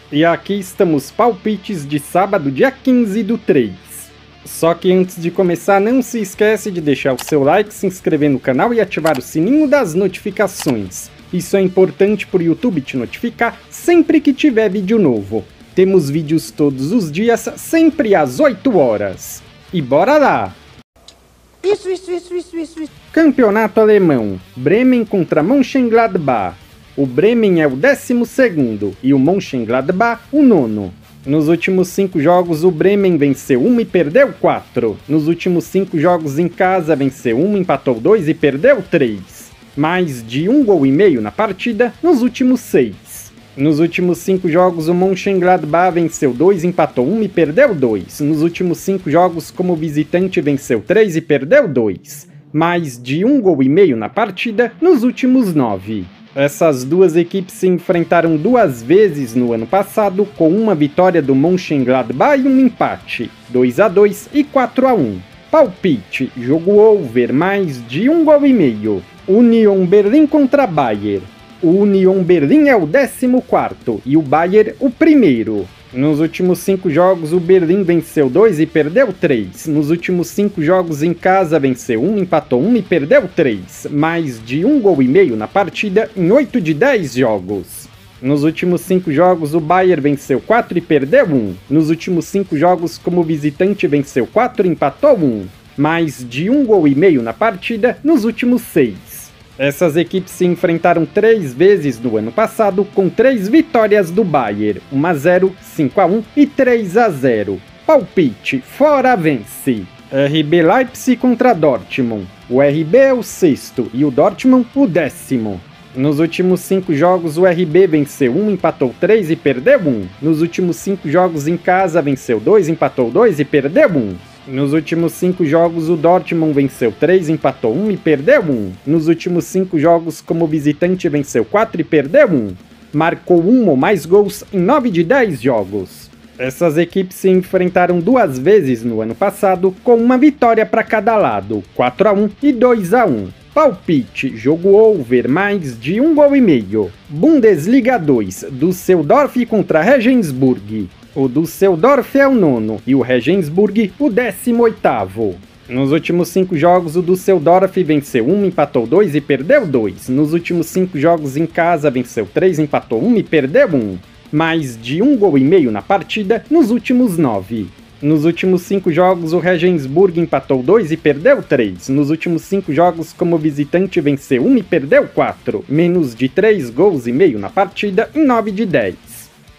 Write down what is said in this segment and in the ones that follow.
E aqui estamos palpites de sábado, dia 15/3. Só que antes de começar, não se esquece de deixar o seu like, se inscrever no canal e ativar o sininho das notificações. Isso é importante para o YouTube te notificar sempre que tiver vídeo novo. Temos vídeos todos os dias, sempre às 8 horas. E bora lá! Isso. Campeonato alemão. Bremen contra Mönchengladbach. O Bremen é o 12º e o Mönchengladbach o 9º. Nos últimos 5 jogos, o Bremen venceu 1 e perdeu 4. Nos últimos 5 jogos em casa, venceu 1, empatou 2 e perdeu 3. Mais de 1,5 gols na partida nos últimos 6. Nos últimos 5 jogos, o Mönchengladbach venceu 2, empatou 1 e perdeu 2. Nos últimos 5 jogos, como visitante, venceu 3 e perdeu 2. Mais de 1,5 gols na partida nos últimos 9. Essas duas equipes se enfrentaram 2 vezes no ano passado, com uma vitória do Mönchengladbach e um empate, 2-2 e 4-1. Palpite, jogo over, mais de 1,5 gols. Union Berlin contra Bayern. O Union Berlin é o 14º e o Bayern o 1º. Nos últimos 5 jogos, o Berlim venceu 2 e perdeu 3. Nos últimos 5 jogos em casa, venceu 1, empatou 1 e perdeu 3. Mais de 1,5 gols na partida em 8 de 10 jogos. Nos últimos 5 jogos, o Bayern venceu 4 e perdeu 1. Nos últimos 5 jogos, como visitante, venceu 4 e empatou 1. Mais de 1,5 gols na partida nos últimos 6. Essas equipes se enfrentaram 3 vezes no ano passado, com 3 vitórias do Bayern, 1-0, 5-1 e 3-0. Palpite, fora vence. RB Leipzig contra Dortmund. O RB é o 6º e o Dortmund o 10º. Nos últimos 5 jogos, o RB venceu 1, empatou 3 e perdeu 1. Nos últimos 5 jogos em casa, venceu 2, empatou 2 e perdeu 1. Nos últimos 5 jogos, o Dortmund venceu 3, empatou 1 e perdeu 1. Nos últimos 5 jogos, como visitante, venceu 4 e perdeu 1. Marcou 1 ou mais gols em 9 de 10 jogos. Essas equipes se enfrentaram 2 vezes no ano passado, com uma vitória para cada lado, 4-1 e 2-1. Palpite, jogo over, mais de 1,5 gols. Bundesliga 2, Düsseldorf contra Regensburg. O Düsseldorf é o 9º e o Regensburg o 18º. Nos últimos 5 jogos, o Düsseldorf venceu 1, empatou 2 e perdeu 2. Nos últimos 5 jogos em casa, venceu 3, empatou 1 e perdeu 1. Mais de 1,5 gols na partida nos últimos 9. Nos últimos 5 jogos, o Regensburg empatou 2 e perdeu 3. Nos últimos 5 jogos, como visitante, venceu 1 e perdeu 4. Menos de 3,5 gols na partida em 9 de 10.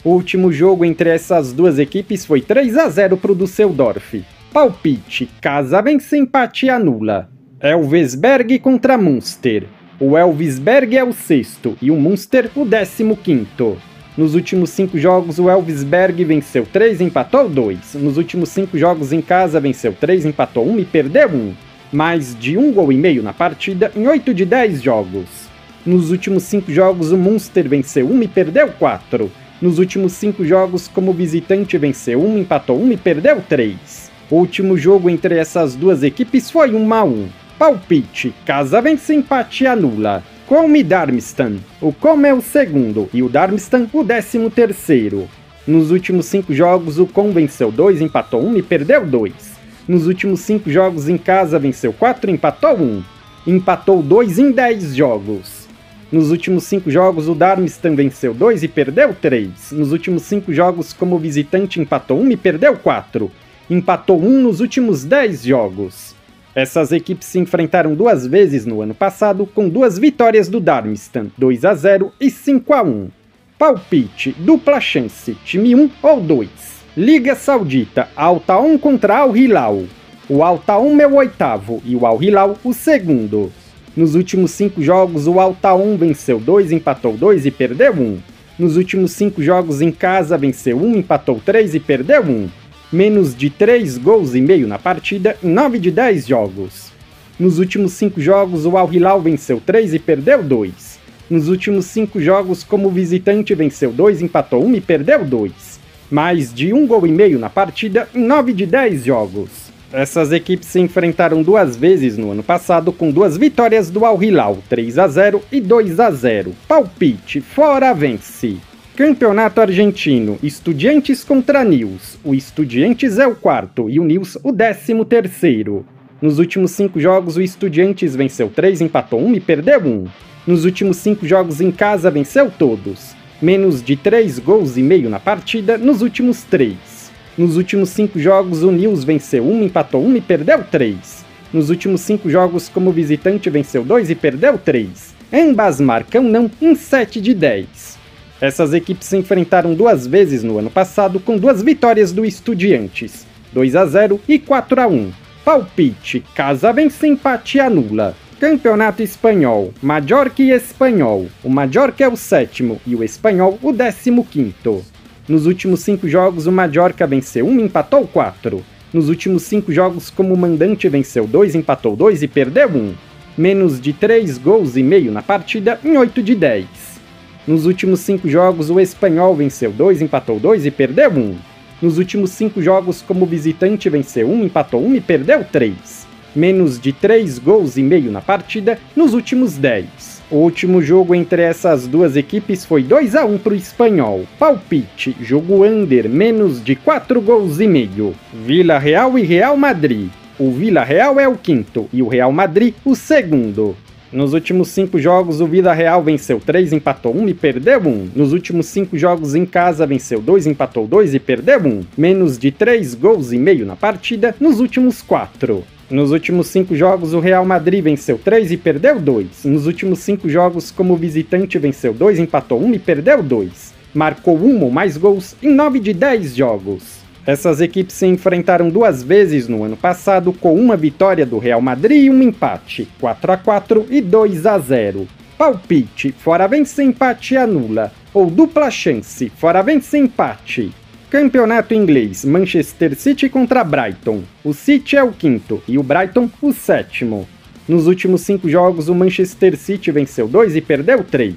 O último jogo entre essas duas equipes foi 3-0 para o Düsseldorf. Palpite, casa vence, empate anula. Elversberg contra Münster. O Elversberg é o 6º e o Münster o 15º. Nos últimos 5 jogos, o Elversberg venceu 3 e empatou 2. Nos últimos 5 jogos em casa, venceu 3, empatou 1 e perdeu 1. Mais de 1,5 gols na partida em 8 de 10 jogos. Nos últimos 5 jogos, o Münster venceu 1 e perdeu 4. Nos últimos 5 jogos, como visitante, venceu 1, empatou 1 e perdeu 3. O último jogo entre essas duas equipes foi 1-1. Palpite, casa vence, empate anula. Colm e Darmstadt. O Colm é o 2º e o Darmstadt o 13º. Nos últimos 5 jogos, o Colm venceu 2, empatou 1 e perdeu 2. Nos últimos 5 jogos em casa, venceu 4 e empatou 1. Empatou 2 em 10 jogos. Nos últimos 5 jogos, o Darmstadt venceu 2 e perdeu 3. Nos últimos 5 jogos, como visitante, empatou 1 e perdeu 4. Empatou 1 nos últimos 10 jogos. Essas equipes se enfrentaram 2 vezes no ano passado, com 2 vitórias do Darmstadt, 2-0 e 5-1. Palpite, dupla chance, time 1 ou 2. Liga Saudita, Al Taun contra Al Hilal. O Al Taun é o 8º e o Al Hilal o 2º. Nos últimos 5 jogos, o Al Taun venceu 2, empatou 2 e perdeu 1. Nos últimos 5 jogos em casa, venceu 1, empatou 3 e perdeu 1. Menos de 3,5 gols na partida em 9 de 10 jogos. Nos últimos 5 jogos, o Al Hilal venceu 3 e perdeu 2. Nos últimos 5 jogos, como visitante, venceu 2, empatou 1 e perdeu 2. Mais de 1,5 gols na partida em 9 de 10 jogos. Essas equipes se enfrentaram 2 vezes no ano passado, com 2 vitórias do Al Hilal, 3-0 e 2-0. Palpite, fora vence. Campeonato Argentino, Estudiantes contra Newell's. O Estudiantes é o quarto e o Newell's o 13º. Nos últimos 5 jogos, o Estudiantes venceu 3, empatou 1 e perdeu 1. Nos últimos 5 jogos em casa, venceu todos. Menos de 3 gols e meio na partida nos últimos 3. Nos últimos 5 jogos, o Newell's venceu 1, empatou 1 e perdeu 3. Nos últimos 5 jogos como visitante, venceu 2 e perdeu 3. Ambas marcam não em 7 de 10. Essas equipes se enfrentaram 2 vezes no ano passado, com 2 vitórias do Estudiantes, 2-0 e 4-1. Palpite: casa vence, empate anula. Campeonato Espanhol, Mallorca e Espanyol. O Mallorca é o 7º e o Espanyol o 15º. Nos últimos 5 jogos, o Mallorca venceu 1 e empatou 4. Nos últimos 5 jogos como mandante, venceu 2, empatou 2 e perdeu 1. Menos de 3 gols e meio na partida em 8 de 10. Nos últimos 5 jogos, o Espanyol venceu 2, empatou 2 e perdeu 1. Nos últimos 5 jogos como visitante, venceu 1, empatou 1 e perdeu 3. Menos de 3 gols e meio na partida nos últimos 10. O último jogo entre essas duas equipes foi 2-1 para o Espanyol. Palpite: jogo under, menos de 4 gols e meio. Vila Real e Real Madrid. O Vila Real é o 5º e o Real Madrid o 2º. Nos últimos 5 jogos, o Vila Real venceu 3, empatou 1 e perdeu 1. Nos últimos 5 jogos em casa, venceu 2, empatou 2 e perdeu 1. Menos de 3 gols e meio na partida nos últimos 4. Nos últimos 5 jogos, o Real Madrid venceu 3 e perdeu 2. Nos últimos 5 jogos como visitante, venceu 2, empatou 1 e perdeu 2. Marcou 1 ou mais gols em 9 de 10 jogos. Essas equipes se enfrentaram 2 vezes no ano passado, com uma vitória do Real Madrid e um empate, 4-4 e 2-0. Palpite: fora vence, empate anula. Ou dupla chance, fora vence, empate. Campeonato Inglês, Manchester City contra Brighton. O City é o 5º e o Brighton o 7º. Nos últimos 5 jogos, o Manchester City venceu 2 e perdeu 3.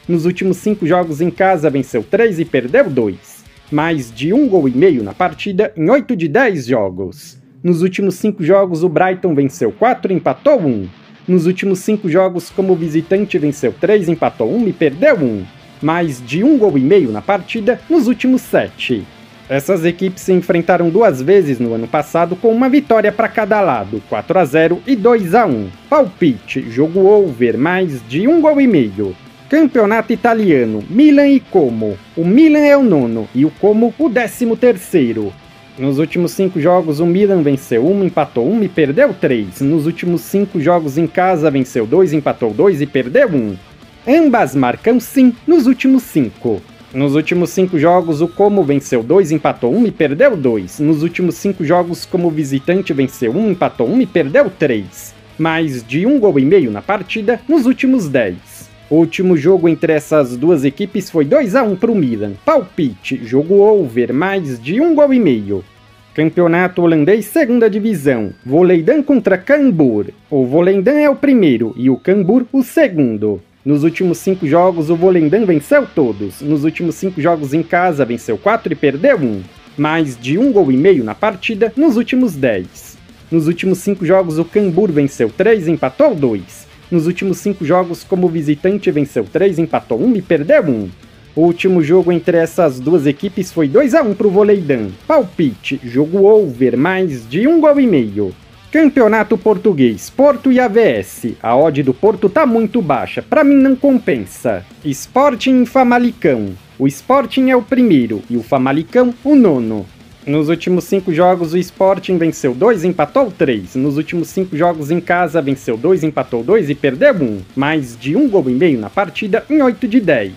Nos últimos 5 jogos em casa, venceu 3 e perdeu 2. Mais de 1 gol e meio na partida em 8 de 10 jogos. Nos últimos 5 jogos, o Brighton venceu 4 e empatou 1. Nos últimos 5 jogos como visitante, venceu 3, empatou 1 e perdeu 1. Mais de 1 gol e meio na partida nos últimos 7. Essas equipes se enfrentaram 2 vezes no ano passado, com uma vitória para cada lado, 4-0 e 2-1. Palpite: jogo over, mais de 1 gol e meio. Campeonato Italiano, Milan e Como. O Milan é o 9º e o Como o 13º. Nos últimos 5 jogos, o Milan venceu 1, empatou 1 e perdeu 3. Nos últimos 5 jogos em casa, venceu 2, empatou 2 e perdeu 1. Ambas marcam sim nos últimos 5. Nos últimos 5 jogos, o Como venceu 2, empatou 1 e perdeu 2. Nos últimos 5 jogos como visitante, venceu 1, empatou 1 e perdeu 3. Mais de 1 gol e meio na partida nos últimos 10. O último jogo entre essas duas equipes foi 2-1 para o Milan. Palpite: jogo over, mais de 1 gol e meio. Campeonato Holandês, 2ª Divisão. Volendam contra Cambuur. O Volendam é o 1º e o Cambuur o 2º. Nos últimos 5 jogos, o Volendam venceu todos. Nos últimos 5 jogos em casa, venceu 4 e perdeu 1. Mais de 1 gol e meio na partida nos últimos 10. Nos últimos 5 jogos, o Cambuur venceu 3 e empatou 2. Nos últimos 5 jogos como visitante, venceu 3, empatou 1 e perdeu 1. O último jogo entre essas duas equipes foi 2-1 para o Volendam. Palpite: jogo over, mais de 1 gol e meio. Campeonato Português, Porto e AVS. A odd do Porto tá muito baixa, pra mim não compensa. Sporting e Famalicão. O Sporting é o 1º e o Famalicão o 9º. Nos últimos 5 jogos, o Sporting venceu 2 e empatou 3. Nos últimos 5 jogos em casa, venceu 2, empatou 2 e perdeu 1. Mais de 1 gol e meio na partida em 8 de 10.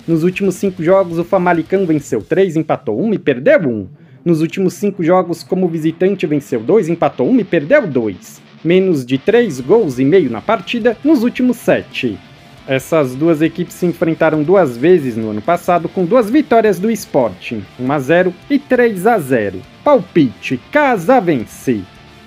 Nos últimos 5 jogos, o Famalicão venceu 3, empatou 1 e perdeu 1. Nos últimos 5 jogos como visitante, venceu 2, empatou 1 e perdeu 2. Menos de 3 gols e meio na partida nos últimos 7. Essas duas equipes se enfrentaram 2 vezes no ano passado, com 2 vitórias do Sporting, 1-0 e 3-0. Palpite: casa vence.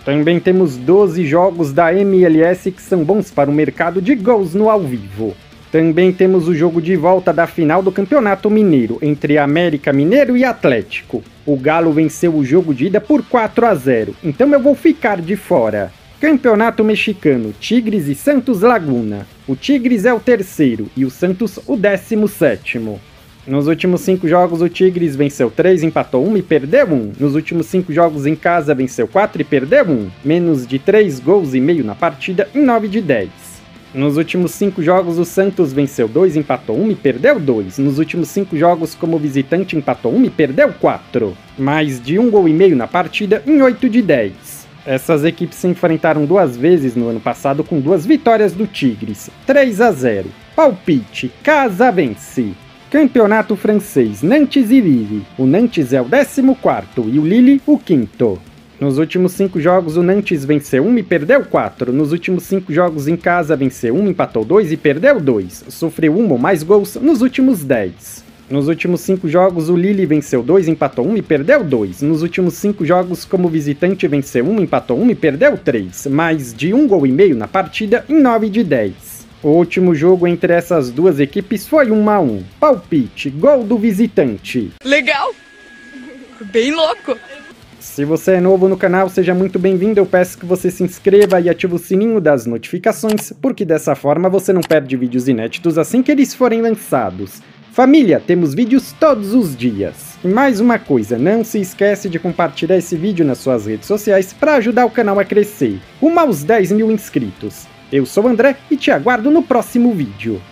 Também temos 12 jogos da MLS que são bons para o mercado de gols no ao vivo. Também temos o jogo de volta da final do Campeonato Mineiro, entre América Mineiro e Atlético. O Galo venceu o jogo de ida por 4-0, então eu vou ficar de fora. Campeonato Mexicano, Tigres e Santos Laguna. O Tigres é o 3º e o Santos o 17º. Nos últimos 5 jogos, o Tigres venceu 3, empatou 1 e perdeu 1. Nos últimos 5 jogos em casa, venceu 4 e perdeu 1. Menos de 3 gols e meio na partida em 9 de 10. Nos últimos 5 jogos, o Santos venceu 2, empatou 1 e perdeu 2. Nos últimos 5 jogos como visitante, empatou 1 e perdeu 4. Mais de 1 gol e meio na partida em 8 de 10. Essas equipes se enfrentaram 2 vezes no ano passado com 2 vitórias do Tigres, 3-0. Palpite, casa vence. Campeonato francês, Nantes e Lille. O Nantes é o 14º e o Lille o 5º. Nos últimos 5 jogos, o Nantes venceu 1 e perdeu 4. Nos últimos 5 jogos em casa, venceu 1, empatou 2 e perdeu 2. Sofreu 1 ou mais gols nos últimos 10. Nos últimos 5 jogos, o Lille venceu 2, empatou 1 e perdeu 2. Nos últimos 5 jogos, como visitante, venceu 1, empatou 1 e perdeu 3. Mais de 1 gol e meio na partida em 9 de 10. O último jogo entre essas 2 equipes foi 1-1. Palpite, gol do visitante. Legal! Bem louco! Se você é novo no canal, seja muito bem-vindo. Eu peço que você se inscreva e ative o sininho das notificações, porque dessa forma você não perde vídeos inéditos assim que eles forem lançados. Família, temos vídeos todos os dias. E mais uma coisa, não se esquece de compartilhar esse vídeo nas suas redes sociais para ajudar o canal a crescer. Rumo aos 10 mil inscritos. Eu sou o André e te aguardo no próximo vídeo.